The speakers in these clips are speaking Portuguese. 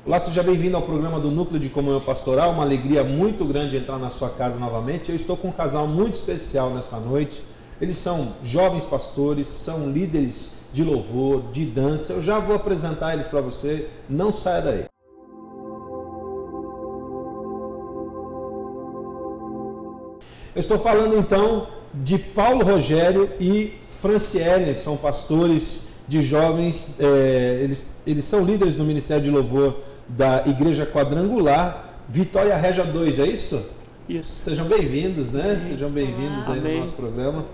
Olá, seja bem-vindo ao programa do Núcleo de Comunhão Pastoral. Uma alegria muito grande entrar na sua casa novamente. Eu estou com um casal muito especial nessa noite. Eles são jovens pastores, são líderes de louvor, de dança. Eu já vou apresentar eles para você, não saia daí. Eu estou falando então de Paulo Rogério e Franciele, são pastores de jovens, eles são líderes do Ministério de Louvor da Igreja Quadrangular, Vitória Régia 2, é isso? Isso. Sejam bem-vindos, né? Sejam bem-vindos aí no nosso programa.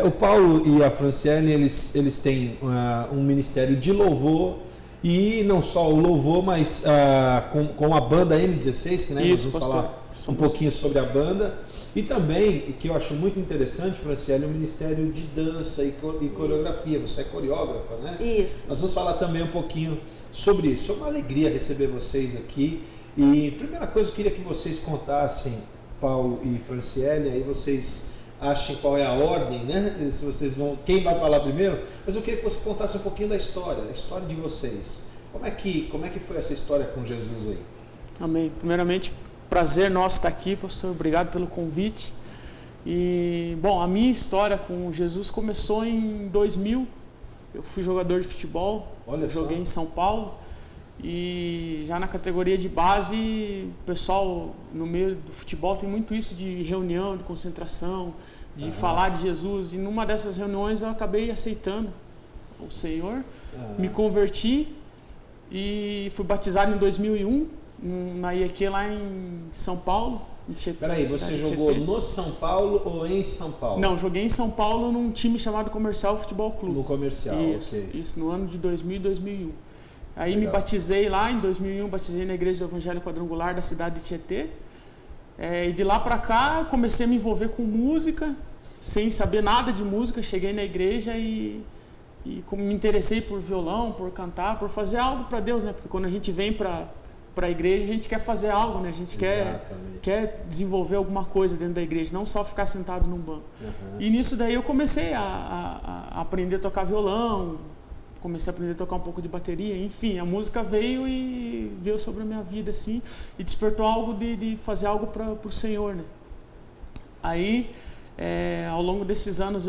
O Paulo e a Franciele, eles têm um ministério de louvor, e não só o louvor, mas com a banda M16, que né, isso, nós vamos falar um pouquinho sobre a banda. E também, que eu acho muito interessante, Franciele, o Ministério de Dança e Coreografia. Você é coreógrafa, né? Isso. Nós vamos falar também um pouquinho sobre isso. É uma alegria receber vocês aqui. E primeira coisa, eu queria que vocês contassem, Paulo e Franciele, aí vocês achem qual é a ordem, né? Se vocês vão, quem vai falar primeiro? Mas eu queria que você contasse um pouquinho da história, a história de vocês. Como é que foi essa história com Jesus aí? Amém. Primeiramente, prazer nosso estar aqui, pastor. Obrigado pelo convite. E, bom, a minha história com Jesus começou em 2000. Eu fui jogador de futebol, joguei em São Paulo. E já na categoria de base, o pessoal no meio do futebol tem muito isso de reunião, de concentração, de falar de Jesus. E numa dessas reuniões eu acabei aceitando o Senhor, me converti e fui batizado em 2001. Na IEQ lá em São Paulo. Peraí, você jogou no São Paulo ou em São Paulo? Não, joguei em São Paulo num time chamado Comercial Futebol Clube. No Comercial, Isso, no ano de 2000 e 2001. Aí Legal. Me batizei lá, em 2001, batizei na Igreja do Evangelho Quadrangular da cidade de Tietê. E de lá pra cá, comecei a me envolver com música, sem saber nada de música. Cheguei na igreja e me interessei por violão, por cantar, por fazer algo para Deus, né? Porque quando a gente vem para a igreja, a gente quer fazer algo, né? A gente quer desenvolver alguma coisa dentro da igreja, não só ficar sentado num banco. E nisso daí eu comecei a aprender a tocar violão, comecei a aprender a tocar um pouco de bateria, enfim, a música veio sobre a minha vida, assim, e despertou algo de fazer algo para o Senhor, né? Aí, ao longo desses anos,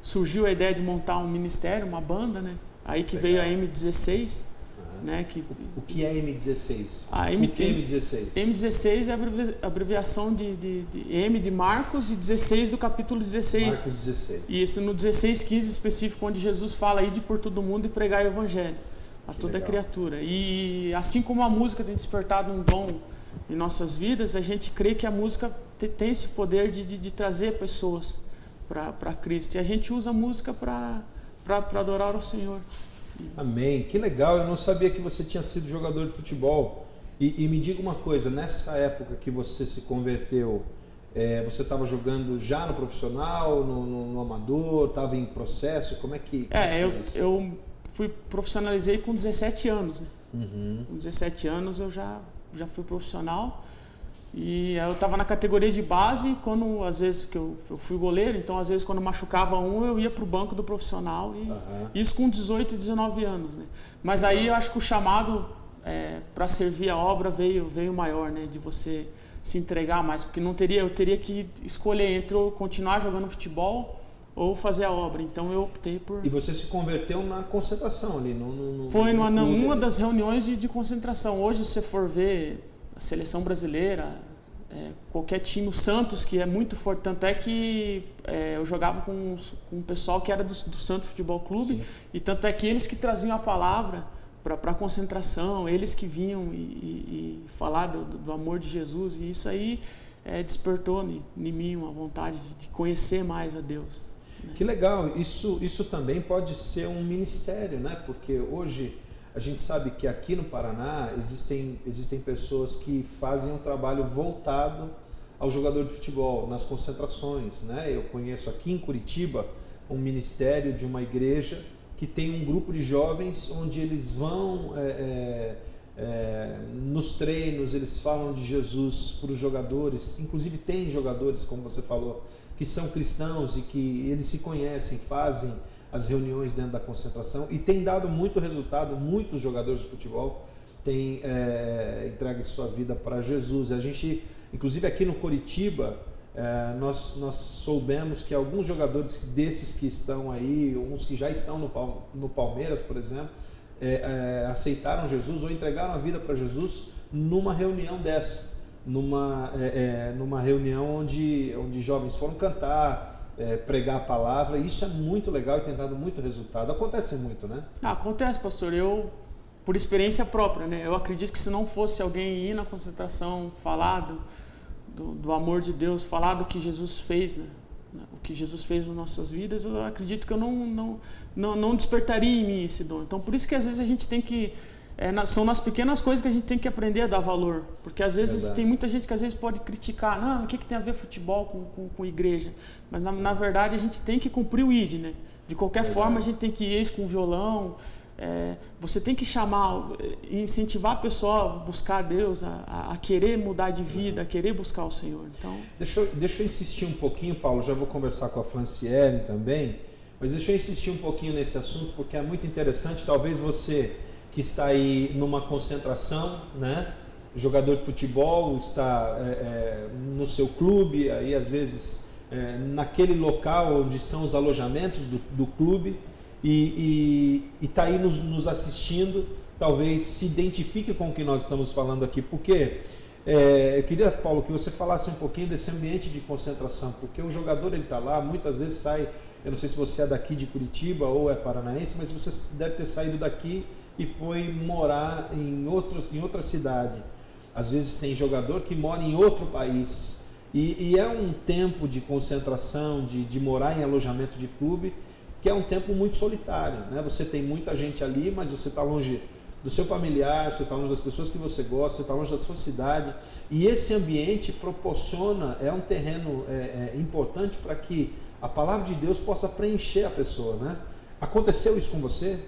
surgiu a ideia de montar um ministério, uma banda, né? Aí que veio a M16, né, O que é M16? O que é M16? M16 é a abreviação de M de Marcos e 16 do capítulo 16. Marcos 16. Isso, no 16:15 específico, onde Jesus fala: ide por todo mundo e pregai o evangelho a toda criatura. E assim como a música tem despertado um dom em nossas vidas, a gente crê que a música tem esse poder de trazer pessoas para Cristo. E a gente usa a música para adorar ao Senhor. Amém, que legal, eu não sabia que você tinha sido jogador de futebol. E me diga uma coisa, nessa época que você se converteu, você estava jogando já no profissional, no amador, estava em processo, como é que eu profissionalizei com 17 anos, né? Com 17 anos eu já fui profissional. E eu estava na categoria de base, quando às vezes que eu fui goleiro, então às vezes quando machucava eu ia para o banco do profissional, e isso com 18 e 19 anos, né? Mas aí eu acho que o chamado para servir a obra veio maior, né? De você se entregar mais, porque eu teria que escolher entre eu continuar jogando futebol ou fazer a obra, então eu optei por... E você se converteu na concentração ali? Foi numa das reuniões de concentração. Hoje, se você for ver a seleção brasileira, qualquer time, o Santos, que é muito forte, tanto é que eu jogava com um pessoal que era do Santos Futebol Clube. Sim. E tanto é que eles que traziam a palavra para a concentração, eles que vinham e falar do amor de Jesus, e isso aí despertou em mim uma vontade de conhecer mais a Deus, né? Que legal, isso também pode ser um ministério, né? Porque hoje a gente sabe que aqui no Paraná existem pessoas que fazem um trabalho voltado ao jogador de futebol, nas concentrações, né? Eu conheço aqui em Curitiba um ministério de uma igreja que tem um grupo de jovens onde eles vão nos treinos, eles falam de Jesus para os jogadores, inclusive tem jogadores, como você falou, que são cristãos e que eles se conhecem, fazem as reuniões dentro da concentração e tem dado muito resultado. Muitos jogadores de futebol têm entregue sua vida para Jesus. A gente, inclusive aqui no Coritiba, nós soubemos que alguns jogadores desses que estão aí, uns que já estão no Palmeiras, por exemplo, aceitaram Jesus ou entregaram a vida para Jesus numa reunião dessa, numa reunião onde jovens foram cantar, pregar a palavra. Isso é muito legal e tem dado muito resultado. Acontece muito, né? Acontece, pastor. Eu, por experiência própria, né? Eu acredito que se não fosse alguém ir na concentração falar do amor de Deus, falar do que Jesus fez, né? O que Jesus fez nas nossas vidas, eu acredito que eu não despertaria em mim esse dom. Então, por isso que às vezes a gente tem que... são nas pequenas coisas que a gente tem que aprender a dar valor. Porque às vezes tem muita gente que às vezes pode criticar, não, o que tem a ver futebol com igreja? Mas na verdade a gente tem que cumprir o ID, né? De qualquer forma a gente tem que ir com violão. Você tem que chamar, incentivar a pessoa a buscar a Deus, a querer mudar de vida, a querer buscar o Senhor. Então... Deixa eu insistir um pouquinho, Paulo, já vou conversar com a Franciele também, mas deixa eu insistir um pouquinho nesse assunto, porque é muito interessante. Talvez você que está aí numa concentração, né? Jogador de futebol, está no seu clube, aí às vezes naquele local onde são os alojamentos do clube, e está aí nos assistindo, talvez se identifique com o que nós estamos falando aqui, porque eu queria, Paulo, que você falasse um pouquinho desse ambiente de concentração, porque o jogador está lá, muitas vezes sai, eu não sei se você é daqui de Curitiba ou é paranaense, mas você deve ter saído daqui e foi morar em outra cidade. Às vezes tem jogador que mora em outro país, e é um tempo de concentração, de morar em alojamento de clube, que é um tempo muito solitário, né? Você tem muita gente ali, mas você está longe do seu familiar, você está longe das pessoas que você gosta, você está longe da sua cidade, e esse ambiente proporciona, um terreno importante para que a palavra de Deus possa preencher a pessoa, né? Aconteceu isso com você?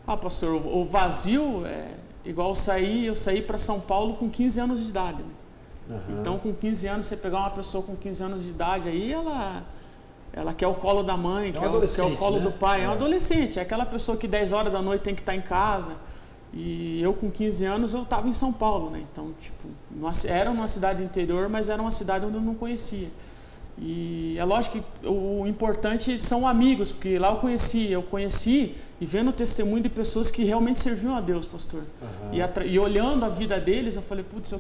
Pastor, o vazio igual eu saí para São Paulo com 15 anos de idade, né? Uhum. Então, com 15 anos, você pegar uma pessoa com 15 anos de idade aí, ela quer o colo da mãe, quer o colo, né, do pai. É um adolescente, é aquela pessoa que 10 horas da noite tem que estar em casa. E eu com 15 anos eu estava em São Paulo, né? Então, tipo, era uma cidade interior, mas era uma cidade onde eu não conhecia. E é lógico que o importante são amigos, porque lá eu conheci e vendo o testemunho de pessoas que realmente serviam a Deus, pastor. Uhum. E olhando a vida deles, eu falei, putz,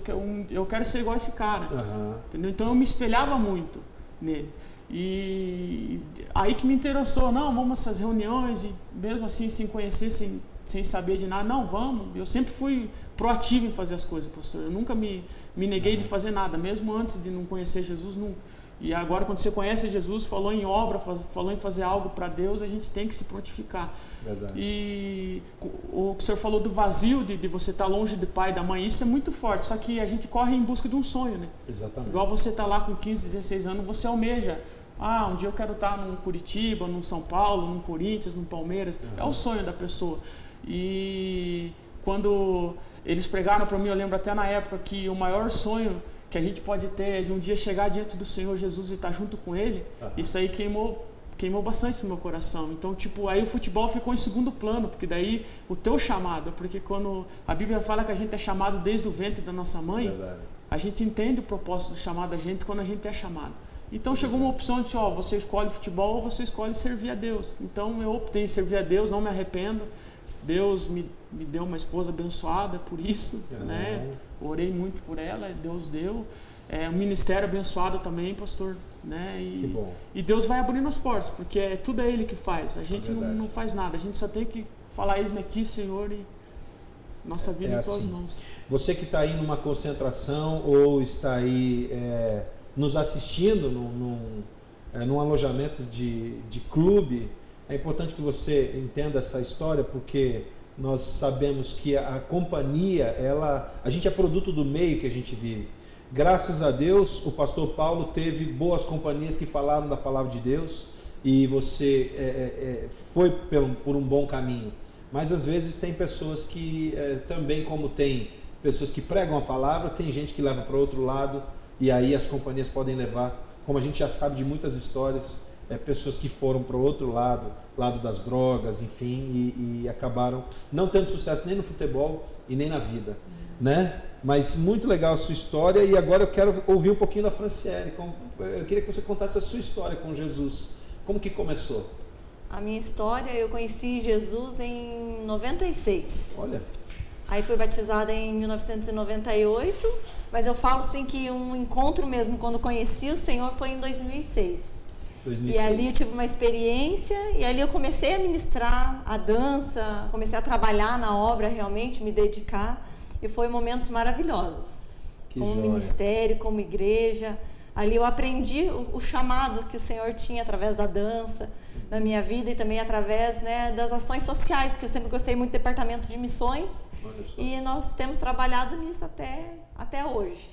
eu quero ser igual a esse cara. Uhum. Entendeu? Então eu me espelhava muito nele. E aí que me interessou, não, vamos essas reuniões, e mesmo assim sem conhecer, sem saber de nada, não, vamos. Eu sempre fui proativo em fazer as coisas, pastor. Eu nunca me neguei de fazer nada, mesmo antes de não conhecer Jesus, nunca. E agora, quando você conhece Jesus, falou em obra, falou em fazer algo para Deus, a gente tem que se prontificar. Verdade. E o que o senhor falou do vazio, de você estar longe do pai e da mãe, isso é muito forte, só que a gente corre em busca de um sonho, né? Exatamente. Igual você está lá com 15, 16 anos, você almeja, um dia eu quero estar num Curitiba, num São Paulo, num Corinthians, num Palmeiras. Uhum. É o sonho da pessoa. E quando eles pregaram para mim, eu lembro até na época que o maior sonho que a gente pode ter de um dia chegar diante do Senhor Jesus e estar junto com Ele, isso aí queimou bastante no meu coração. Então, tipo, aí o futebol ficou em segundo plano, porque daí o teu chamado, porque quando a Bíblia fala que a gente é chamado desde o ventre da nossa mãe, a gente entende o propósito do chamado da gente quando a gente é chamado. Então chegou uma opção de, você escolhe futebol ou você escolhe servir a Deus. Então eu optei em servir a Deus, não me arrependo. Deus me deu uma esposa abençoada por isso, né? Orei muito por ela, Deus deu. Um ministério abençoado também, pastor, né? Que bom. E Deus vai abrindo as portas, porque tudo é Ele que faz. A gente não faz nada, a gente só tem que falar, eis-me aqui, Senhor, e nossa vida em tuas mãos. Você que está aí numa concentração ou está aí nos assistindo num alojamento de clube, é importante que você entenda essa história, porque nós sabemos que a companhia, a gente é produto do meio que a gente vive. Graças a Deus, o pastor Paulo teve boas companhias que falaram da palavra de Deus e você foi por um bom caminho. Mas às vezes tem pessoas que também, como tem pessoas que pregam a palavra, tem gente que leva para outro lado, e aí as companhias podem levar, como a gente já sabe de muitas histórias, pessoas que foram para o outro lado das drogas, enfim, e acabaram não tendo sucesso nem no futebol e nem na vida, né? Mas muito legal a sua história, e agora eu quero ouvir um pouquinho da Franciele. Eu queria que você contasse a sua história com Jesus. Como que começou? A minha história, eu conheci Jesus em 96. Olha. Aí fui batizada em 1998, mas eu falo assim que um encontro mesmo, quando conheci o Senhor, foi em 2006. E ali eu tive uma experiência, e ali eu comecei a ministrar a dança, comecei a trabalhar na obra realmente, me dedicar, e foi momentos maravilhosos. Como ministério, como igreja. Ali eu aprendi o chamado que o Senhor tinha através da dança, na minha vida, e também através, né, das ações sociais, que eu sempre gostei muito do departamento de missões, e nós temos trabalhado nisso até hoje.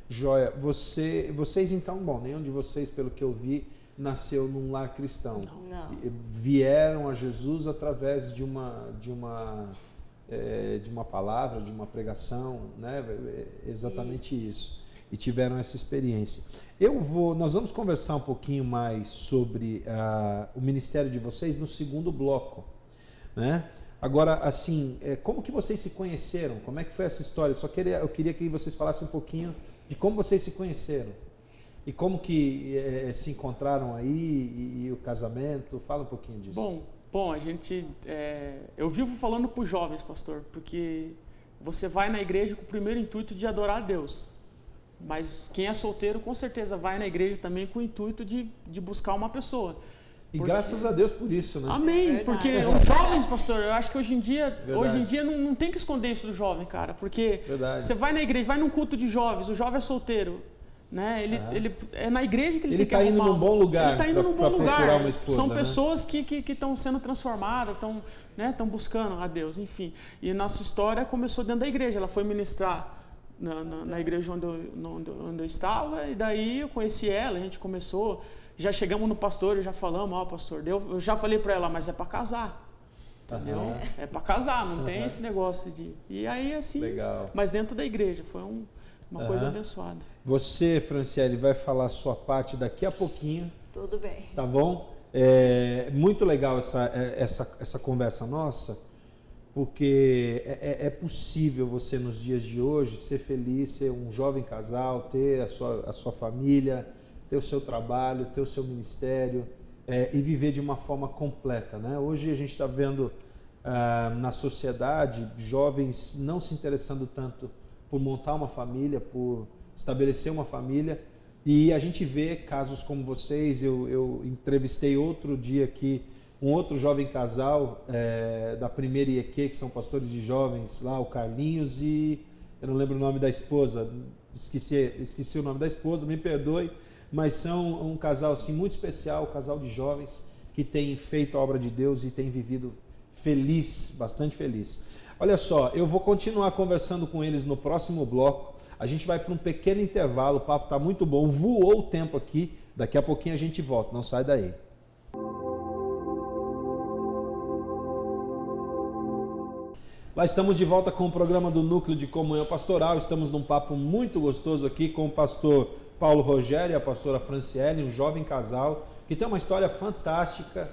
Joia. Vocês então, bom, nenhum de vocês, pelo que eu vi, nasceu num lar cristão. Não. Vieram a Jesus através de uma palavra, de uma pregação, né? Exatamente isso. E tiveram essa experiência. Nós vamos conversar um pouquinho mais sobre o ministério de vocês no segundo bloco, né? Agora, assim, como que vocês se conheceram? Como é que foi essa história? Eu queria que vocês falassem um pouquinho de como vocês se conheceram e como que se encontraram aí, e o casamento. Fala um pouquinho disso. Bom, a gente, eu vivo falando para os jovens, pastor, porque você vai na igreja com o primeiro intuito de adorar a Deus. Mas quem é solteiro, com certeza, vai na igreja também com o intuito de buscar uma pessoa. E graças a Deus por isso, né? Amém, porque os jovens, pastor, eu acho que hoje em dia não tem que esconder isso do jovem, cara, porque você vai na igreja, vai num culto de jovens, o jovem é solteiro, né? Ele é na igreja que ele tem que arrumar. Ele está indo num bom lugar. Ele está indo num bom lugar. Uma esposa, são né? pessoas que estão sendo transformadas, estão buscando a Deus, enfim. E nossa história começou dentro da igreja. Ela foi ministrar na igreja onde eu estava, e daí eu conheci ela, a gente começou, já chegamos no pastor e já falamos, pastor, eu já falei para ela, mas é para casar, entendeu? É para casar, não tem esse negócio de... E aí assim, legal. Mas dentro da igreja, foi uma coisa abençoada. Você, Franciele, vai falar a sua parte daqui a pouquinho. Tudo bem. Tá bom? Muito legal essa conversa nossa, porque é possível você, nos dias de hoje, ser feliz, ser um jovem casal, ter a sua família, ter o seu trabalho, ter o seu ministério, e viver de uma forma completa, né? Hoje a gente está vendo na sociedade jovens não se interessando tanto por montar uma família, por estabelecer uma família, e a gente vê casos como vocês. Eu entrevistei outro dia aqui um outro jovem casal da primeira IEQ, que são pastores de jovens lá, o Carlinhos e eu não lembro o nome da esposa, esqueci o nome da esposa, me perdoe, mas são um casal assim, muito especial, um casal de jovens que tem feito a obra de Deus e tem vivido feliz, bastante feliz. Olha só, eu vou continuar conversando com eles no próximo bloco. A gente vai para um pequeno intervalo, o papo está muito bom, voou o tempo aqui, daqui a pouquinho a gente volta, não sai daí. Lá estamos de volta com o programa do Núcleo de Comunhão Pastoral. Estamos num papo muito gostoso aqui com o pastor Paulo Rogério e a pastora Franciele, um jovem casal que tem uma história fantástica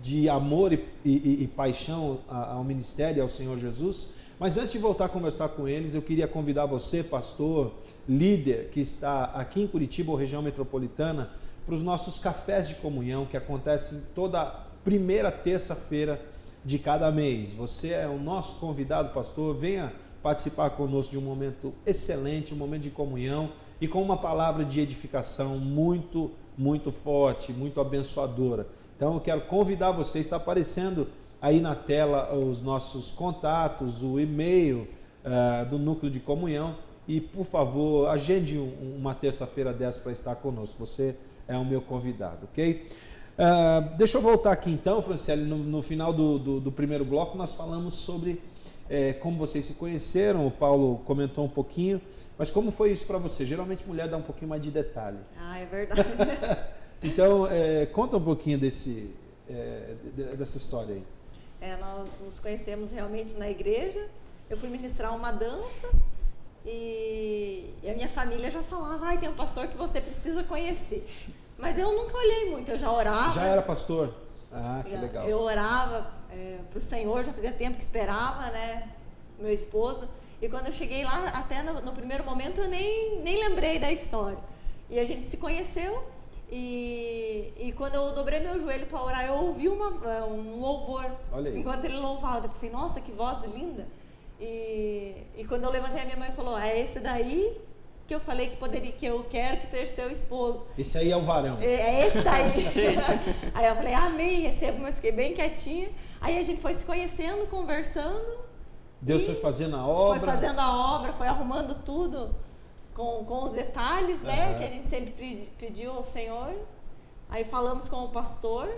de amor e paixão ao ministério e ao Senhor Jesus. Mas antes de voltar a conversar com eles, eu queria convidar você, pastor, líder, que está aqui em Curitiba ou região metropolitana, para os nossos cafés de comunhão que acontecem toda primeira terça-feira de cada mês. Você é o nosso convidado, pastor, venha participar conosco de um momento excelente, um momento de comunhão e com uma palavra de edificação muito, muito forte, muito abençoadora. Então eu quero convidar você, está aparecendo aí na tela os nossos contatos, o e-mail do Núcleo de Comunhão, e por favor, agende uma terça-feira dessa para estar conosco. Você é o meu convidado, ok? Deixa eu voltar aqui então, Franciele. No final do primeiro bloco nós falamos sobre como vocês se conheceram. O Paulo comentou um pouquinho, mas como foi isso para você? Geralmente mulher dá um pouquinho mais de detalhe. É verdade. Então, conta um pouquinho dessa história aí. Nós nos conhecemos realmente na igreja. Eu fui ministrar uma dança e a minha família já falava: tem um pastor que você precisa conhecer. Mas eu nunca olhei muito, eu já orava. Já era pastor? Ah, que legal. Eu orava para o Senhor, já fazia tempo que esperava, né? Meu esposo. E quando eu cheguei lá, até no primeiro momento, eu nem lembrei da história. E a gente se conheceu. E quando eu dobrei meu joelho para orar, eu ouvi um louvor. Olha aí. Enquanto ele louvava, eu pensei, nossa, que voz linda. E quando eu levantei, a minha mãe falou, é esse daí que eu falei que eu quero que seja seu esposo. Esse aí é o varão. É esse daí. Aí eu falei, amém, recebo, mas fiquei bem quietinha. Aí a gente foi se conhecendo, conversando. Deus foi fazendo a obra. Foi fazendo a obra, foi arrumando tudo com os detalhes, né? Que a gente sempre pediu ao Senhor. Aí falamos com o pastor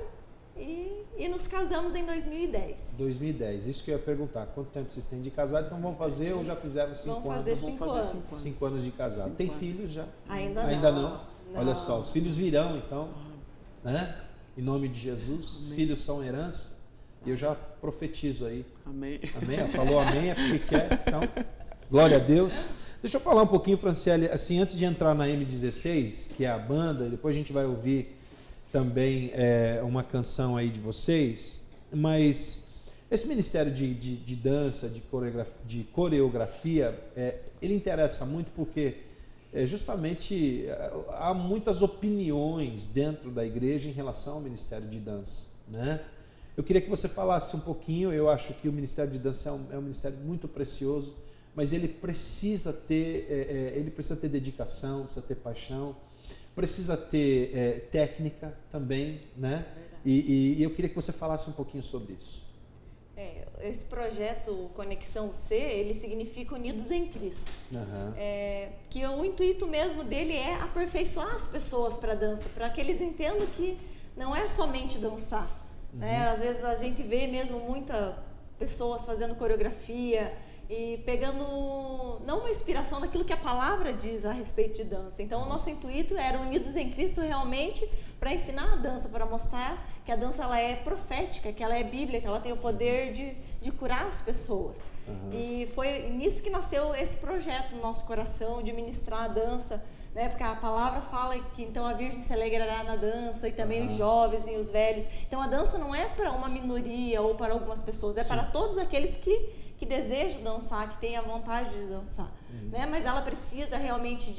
e nos casamos em 2010. 2010, isso que eu ia perguntar. Quanto tempo vocês têm de casado? Então vamos fazer ou já fizeram 5 anos? Vamos fazer 5 anos. 5 anos de casado. Tem filhos já? Ainda não. Olha só, os filhos virão então, né? Em nome de Jesus. Amém. Filhos são herança. E eu já profetizo aí. Amém. Amém? Falou amém, é porque quer. Então, glória a Deus. Deixa eu falar um pouquinho, Franciele, assim, antes de entrar na M16, que é a banda, e depois a gente vai ouvir também uma canção aí de vocês, mas esse ministério de dança, de coreografia, ele interessa muito porque justamente há muitas opiniões dentro da igreja em relação ao ministério de dança, né? Eu queria que você falasse um pouquinho. Eu acho que o ministério de dança é um ministério muito precioso, mas ele precisa ter dedicação, precisa ter paixão, precisa ter técnica também, né? E eu queria que você falasse um pouquinho sobre isso. Esse projeto Conexão C, ele significa Unidos em Cristo. Uhum. Que o intuito mesmo dele é aperfeiçoar as pessoas para a dança, para que eles entendam que não é somente dançar. Uhum. Né? Às vezes a gente vê mesmo muitas pessoas fazendo coreografia e pegando não uma inspiração daquilo que a palavra diz a respeito de dança. Então o nosso intuito era Unidos em Cristo realmente para ensinar a dança, para mostrar que a dança ela é profética, que ela é bíblica, que ela tem o poder de curar as pessoas. Uhum. E foi nisso que nasceu esse projeto no nosso coração, de ministrar a dança, né? Porque a palavra fala que então a virgem se alegrará na dança, e também os jovens e os velhos. Então a dança não é para uma minoria ou para algumas pessoas, é para todos aqueles que desejam dançar, que têm a vontade de dançar. Né? Mas ela precisa realmente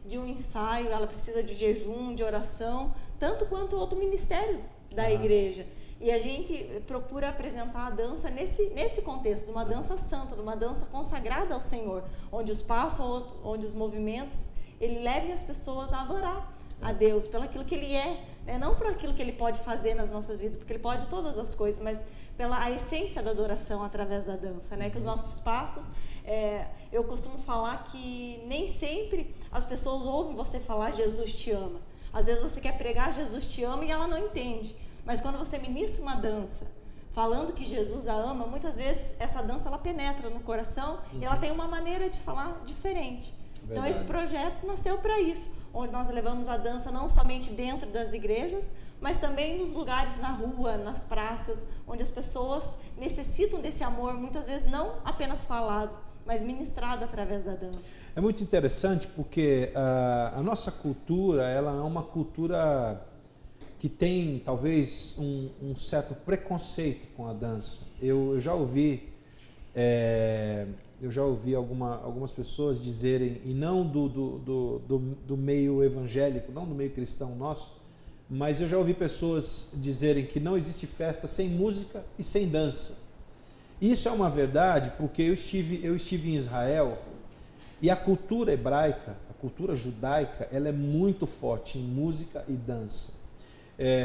de um ensaio, ela precisa de jejum, de oração, tanto quanto outro ministério da igreja. E a gente procura apresentar a dança nesse contexto, de uma dança santa, de uma dança consagrada ao Senhor, onde os passos, onde os movimentos, ele levem as pessoas a adorar a Deus pelo aquilo que Ele é, né? Não por aquilo que Ele pode fazer nas nossas vidas, porque Ele pode todas as coisas, mas pela essência da adoração através da dança, né? Que os nossos passos, eu costumo falar que nem sempre as pessoas ouvem você falar Jesus te ama. Às vezes você quer pregar Jesus te ama e ela não entende, mas quando você ministra uma dança falando que Jesus a ama, muitas vezes essa dança ela penetra no coração e ela tem uma maneira de falar diferente. Verdade. Então esse projeto nasceu para isso, onde nós levamos a dança não somente dentro das igrejas, mas também nos lugares na rua, nas praças, onde as pessoas necessitam desse amor, muitas vezes não apenas falado, mas ministrado através da dança. É muito interessante porque a nossa cultura, ela é uma cultura que tem talvez um certo preconceito com a dança. Eu já ouvi algumas pessoas dizerem, e não do meio evangélico, não do meio cristão nosso, mas eu já ouvi pessoas dizerem que não existe festa sem música e sem dança. Isso é uma verdade porque eu estive em Israel e a cultura hebraica, a cultura judaica, ela é muito forte em música e dança.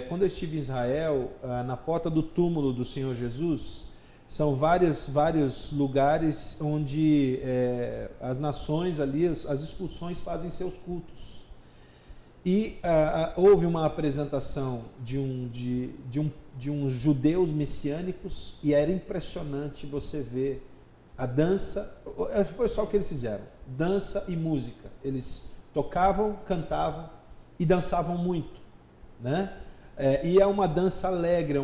Quando eu estive em Israel, na porta do túmulo do Senhor Jesus, são vários lugares onde as nações ali, as expulsões fazem seus cultos. E houve uma apresentação de uns judeus messiânicos e era impressionante você ver a dança. Foi só o que eles fizeram, dança e música. Eles tocavam, cantavam e dançavam muito, né? E é uma dança alegre, é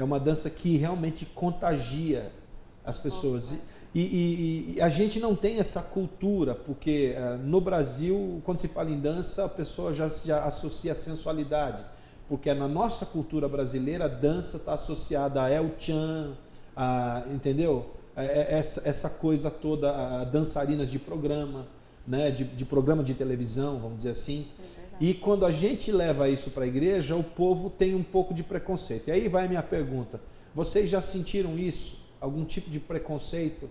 uma dança que realmente contagia as pessoas. E a gente não tem essa cultura, porque no Brasil, quando se fala em dança, a pessoa já associa a sensualidade, porque na nossa cultura brasileira a dança está associada a El Chan, entendeu? Essa coisa toda, dançarinas de programa, né? de programa de televisão, vamos dizer assim. E quando a gente leva isso para a igreja, o povo tem um pouco de preconceito. E aí vai a minha pergunta: vocês já sentiram isso? Algum tipo de preconceito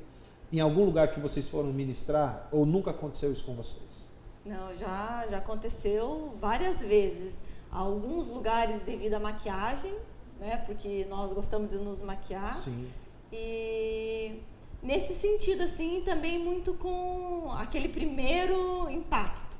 em algum lugar que vocês foram ministrar? Ou nunca aconteceu isso com vocês? Não, já aconteceu várias vezes. Alguns lugares devido à maquiagem, né? Porque nós gostamos de nos maquiar. Sim. E nesse sentido, assim, também muito com aquele primeiro impacto.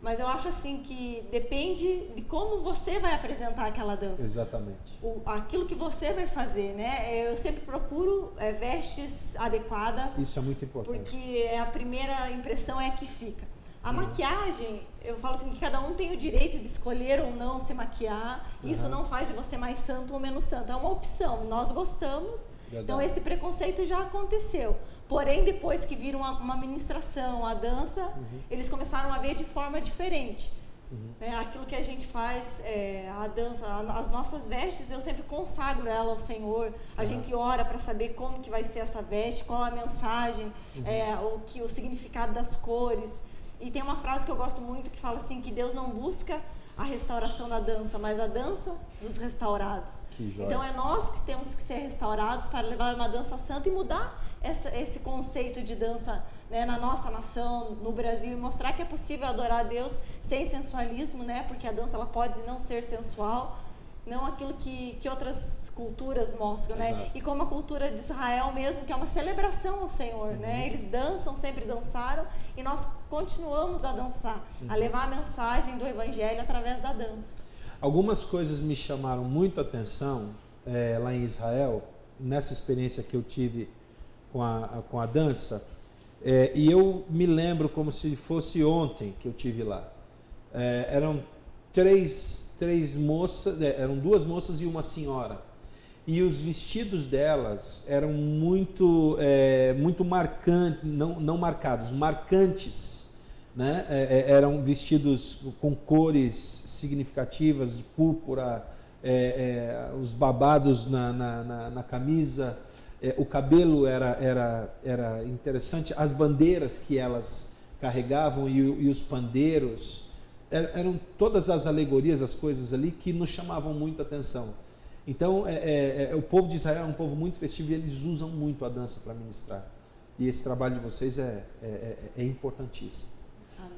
Mas eu acho assim que depende de como você vai apresentar aquela dança. Exatamente. Aquilo que você vai fazer, né? Eu sempre procuro vestes adequadas. Isso é muito importante. Porque a primeira impressão é a que fica. A maquiagem, eu falo assim que cada um tem o direito de escolher ou não se maquiar. Isso não faz de você mais santo ou menos santo. É uma opção. Nós gostamos. Verdade. Então esse preconceito já aconteceu. Porém, depois que viram uma ministração, a dança, eles começaram a ver de forma diferente. Aquilo que a gente faz, a dança, as nossas vestes, eu sempre consagro ela ao Senhor. A gente ora para saber como que vai ser essa veste, qual a mensagem, o significado das cores. E tem uma frase que eu gosto muito que fala assim, que Deus não busca a restauração da dança, mas a dança dos restaurados. Então é nós que temos que ser restaurados para levar uma dança santa e mudar esse conceito de dança, né, na nossa nação, no Brasil, e mostrar que é possível adorar a Deus sem sensualismo, né, porque a dança ela pode não ser sensual, não aquilo que outras culturas mostram, né? E como a cultura de Israel mesmo, que é uma celebração ao Senhor, né? Eles dançam, sempre dançaram, e nós continuamos a dançar, a levar a mensagem do Evangelho através da dança. Algumas coisas me chamaram muito a atenção lá em Israel, nessa experiência que eu tive com a dança, e eu me lembro como se fosse ontem que eu tive lá. Eram três moças, eram duas moças e uma senhora, e os vestidos delas eram muito marcantes, não marcados, marcantes, né? Eram vestidos com cores significativas de púrpura, os babados na camisa, o cabelo era interessante, as bandeiras que elas carregavam e os pandeiros, eram todas as alegorias, as coisas ali que nos chamavam muita atenção. Então, o povo de Israel é um povo muito festivo e eles usam muito a dança para ministrar. E esse trabalho de vocês é importantíssimo. Amém.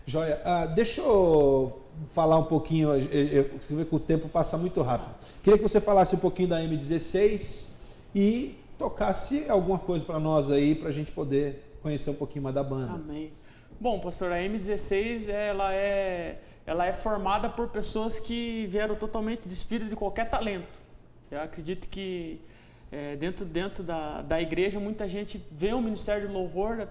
Joia, deixa eu falar um pouquinho, você vê que o tempo passa muito rápido. Queria que você falasse um pouquinho da M16 e tocasse alguma coisa para nós aí, para a gente poder conhecer um pouquinho mais da banda. Amém. Bom, pastor, a M16 ela é formada por pessoas que vieram totalmente despidas de qualquer talento. Eu acredito que dentro da igreja muita gente vê o ministério de louvor,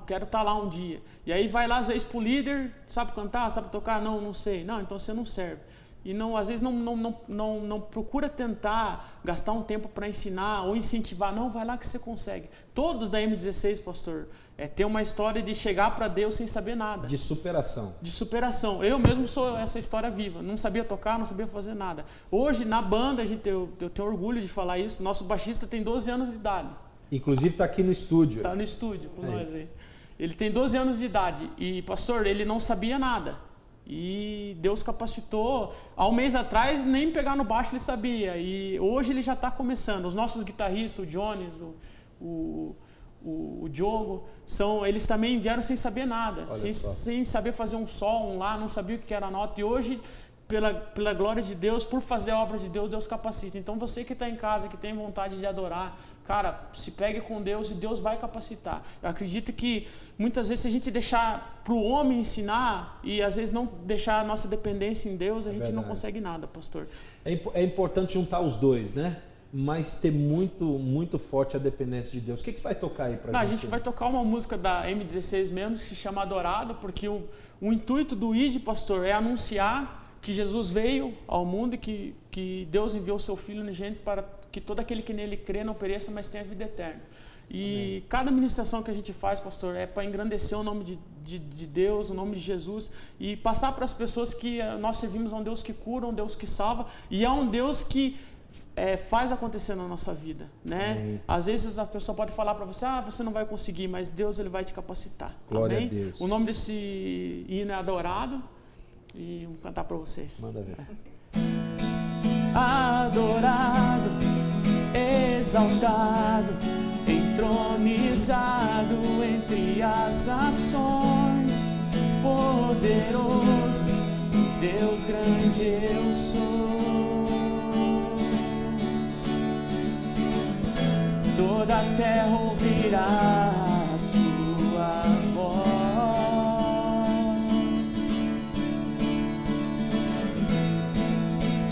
quero estar lá um dia. E aí vai lá às vezes pro líder, sabe cantar, sabe tocar? Não sei. Não, então você não serve. E às vezes não procura tentar gastar um tempo para ensinar ou incentivar. Não, vai lá que você consegue. Todos da M16, pastor, ter uma história de chegar para Deus sem saber nada. De superação. De superação. Eu mesmo sou essa história viva. Não sabia tocar, não sabia fazer nada. Hoje, na banda, eu tenho orgulho de falar isso. Nosso baixista tem 12 anos de idade. Inclusive está aqui no estúdio. Está no estúdio com nós aí. Ele tem 12 anos de idade. E, pastor, ele não sabia nada. E Deus capacitou. Há um mês atrás, nem pegar no baixo ele sabia. E hoje ele já está começando. Os nossos guitarristas, o Jones, o Diogo, eles também vieram sem saber nada, sem saber fazer um sol, um lá, não sabia o que era a nota. E hoje, pela glória de Deus, por fazer a obra de Deus, Deus capacita. Então você que está em casa, que tem vontade de adorar, cara, se pegue com Deus e Deus vai capacitar. Eu acredito que muitas vezes se a gente deixar para o homem ensinar e às vezes não deixar a nossa dependência em Deus, a gente não consegue nada, pastor. É importante juntar os dois, né? Mas ter muito forte a dependência de Deus. O que você vai tocar aí pra gente? A gente vai tocar uma música da M16 mesmo, que se chama Adorado, porque o intuito do ID, pastor, é anunciar que Jesus veio ao mundo e que Deus enviou o seu Filho unigênito para que todo aquele que nele crê não pereça, mas tenha vida eterna. E cada ministração que a gente faz, pastor, é para engrandecer o nome de Deus, o nome de Jesus, e passar para as pessoas que nós servimos a um Deus que cura, um Deus que salva, e é um Deus que faz acontecer na nossa vida, né? Às vezes a pessoa pode falar para você, você não vai conseguir, mas Deus ele vai te capacitar. Glória Amém? a Deus. O nome desse hino é Adorado, e vou cantar para vocês. Manda ver. Adorado, exaltado, entronizado entre as nações, poderoso, Deus grande eu sou. Toda a terra ouvirá a sua voz.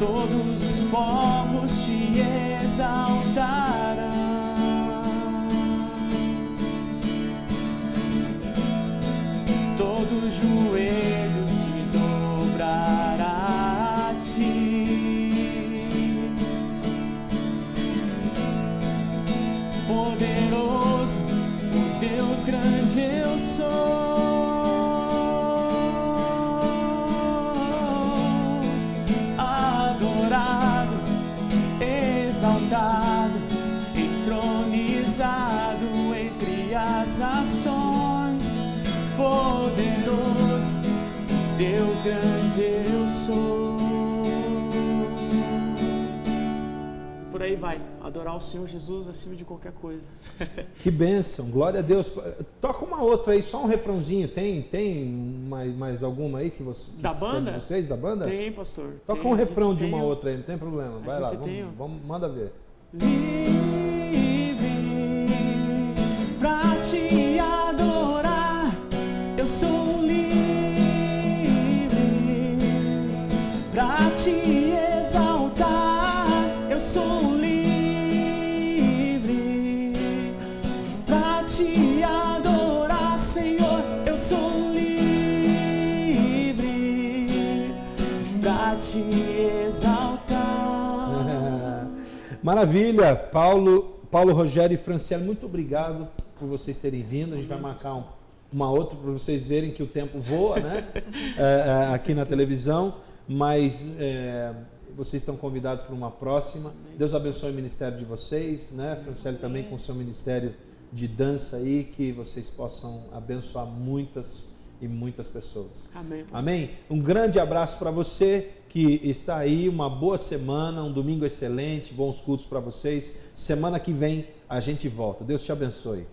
Todos os povos te exaltarão. Todo joelho se dobrará a ti. Poderoso, o Deus grande eu sou. Adorado, exaltado, entronizado entre as nações. Poderoso, Deus grande eu sou. Por aí vai, adorar o Senhor Jesus acima de qualquer coisa. Que bênção, glória a Deus. Toca uma outra aí, só um refrãozinho. Tem mais alguma aí que vocês? Da banda? Vocês da banda? Tem, pastor. Toca um refrão de uma outra aí, não tem problema. Vai lá, vamos, manda ver. Livre pra te adorar, eu sou livre pra te exaltar, eu sou livre pra te adorar, Senhor, eu sou livre pra te exaltar. Maravilha, Paulo, Rogério e Franciele, muito obrigado por vocês terem vindo. A gente vai marcar uma outra para vocês verem que o tempo voa, né? Aqui na televisão, mas vocês estão convidados para uma próxima. Deus abençoe o ministério de vocês, né? Franciele também com o seu ministério de dança aí, que vocês possam abençoar muitas e muitas pessoas. Amém. Amém? Um grande abraço para você que está aí, uma boa semana, um domingo excelente, bons cultos para vocês. Semana que vem a gente volta. Deus te abençoe.